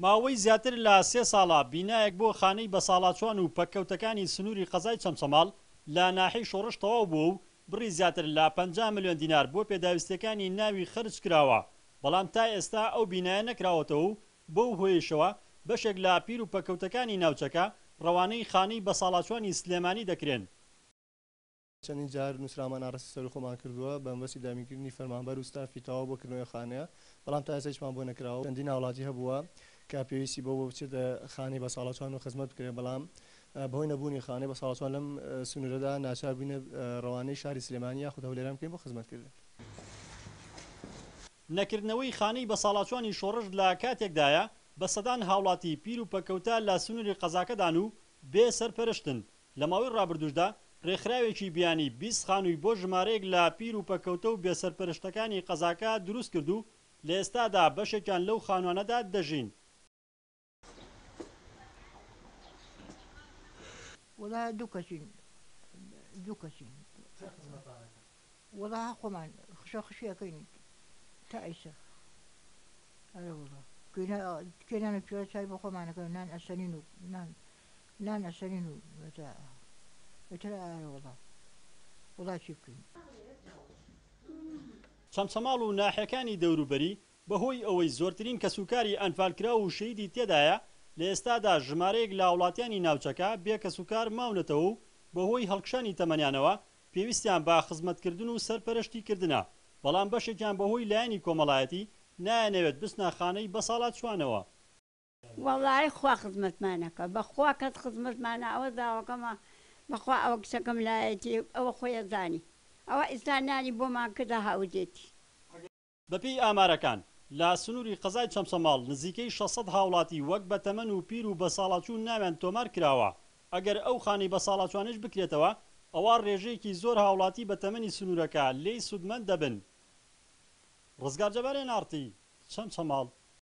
ماوەی زیاتر لە 3 ساڵە بینایەک بۆ خانەی بە ساڵاتچوان و پەککەوتەکانی سنووری قەزای چەمچەماڵ لە ناحەی شۆڕش تەواو بوو و بڕی زیاتر لە 50 ملیۆن دینار بۆ پێداویستەکانی ناوی خرج کراوە، بەڵام تا ئێستا ئەو بینایە نەکراوەتەوە و بەو هۆیشەوە بەشێک لە پیر و پەککەوتەکانی ناوچەکە ڕەوانەی خانەی بە ساڵاتچوانی سلێمانی دەکرێن. چەندین جار نووسرامان ئاڕاستی سەر خۆمان کردووە بە مەبەستی دامینکردنی فەرمانبەر و ستافی تەواو بۆ کردنەوەی خانەیە، بەڵام تا ئێستا هیچمان بۆ نەکراوە. چەندین هاوڵاتی هەبووە کە پێویستی بۆ بچێتە خانەی بە ساڵاتچوان و خزمەت بکرێت، بەڵام بەهۆی نەبوونی خانەی بە ساڵاتچوان لەم سنوورەدا ناچار بووینە ڕەوانەی شاری سلێمانی یاخود هەولێران بکەین بۆ خزمەتکردن. نەکردنەوەی خانەی بە ساڵاتچوانی شۆڕش لە کاتێکدایە بە سەدان هاوڵاتی پیر و پەککەوتە لە سنووری قەزاکەدان و بێ سەرپەرشتن. لە ماوەی ڕابردووشدا ڕێکخراوێکی بیانی 20 خانووی بۆ ژمارەیەک لە پیر و پەککەوتە و بێسەرپەرشتەکانی قەزاکە دروست کرد و لە ئێستادا بەشێکیان لەو خانوانەدا دەژین. وڵا دوو کەسین وڵا خۆمان خشەخشیەکەین تا ئیسە کێنانە پیاوە چای بۆ خۆمانەکەن نان ئەسەنین و نان ئەسەنین و بەتر وڵا چی بکەین. چەمچەماڵ و ناحیەکانی دەوروبەری بەهۆی ئەوەی زۆرترین کەسوکاری ئەنفالکرا و شەیدی تێدایە، لە ئێستادا ژمارەیەک لە وڵاتیانی ناوچەکە بێ کەسوکار ماونەتەوە و بەهۆی هەڵکشانی تەمەنیانەوە پێویستیان بە خزمەتکردن و سەرپەرشتی کردنە، بەڵام بەشێکیان بەهۆی لایەنی کۆمەڵایەتی نایەنەوێت بچنە خانەی بە ساڵاتچوانەوە. وەڵای خوا خزمەتمانەکە بەخوا کەس خزمەتمانە ئەوە داواکەمە بەخوا ئەوە کچەکەم لایەتی ئەوە خۆیە زانی ئەوە ئیسانانی بۆمان کردە هاودێتی. بەپێی ئامارەکان لە سنووری قەزای چەمچەماڵ نزیکەی 600 هاوڵاتی وەک بە تەمەن و پیر و بە ساڵاتچوون ناویان تۆمار کراوە. ئەگەر ئەو خانەی بە ساڵاتچوانش بکرێتەوە ئەوە ڕێژەیەکی زۆر هاوڵاتی بە تەمەنی سنوورەکە لێی سوودمەند دەبن. ڕزگار جەبارێن ئارتی چەمچەماڵ.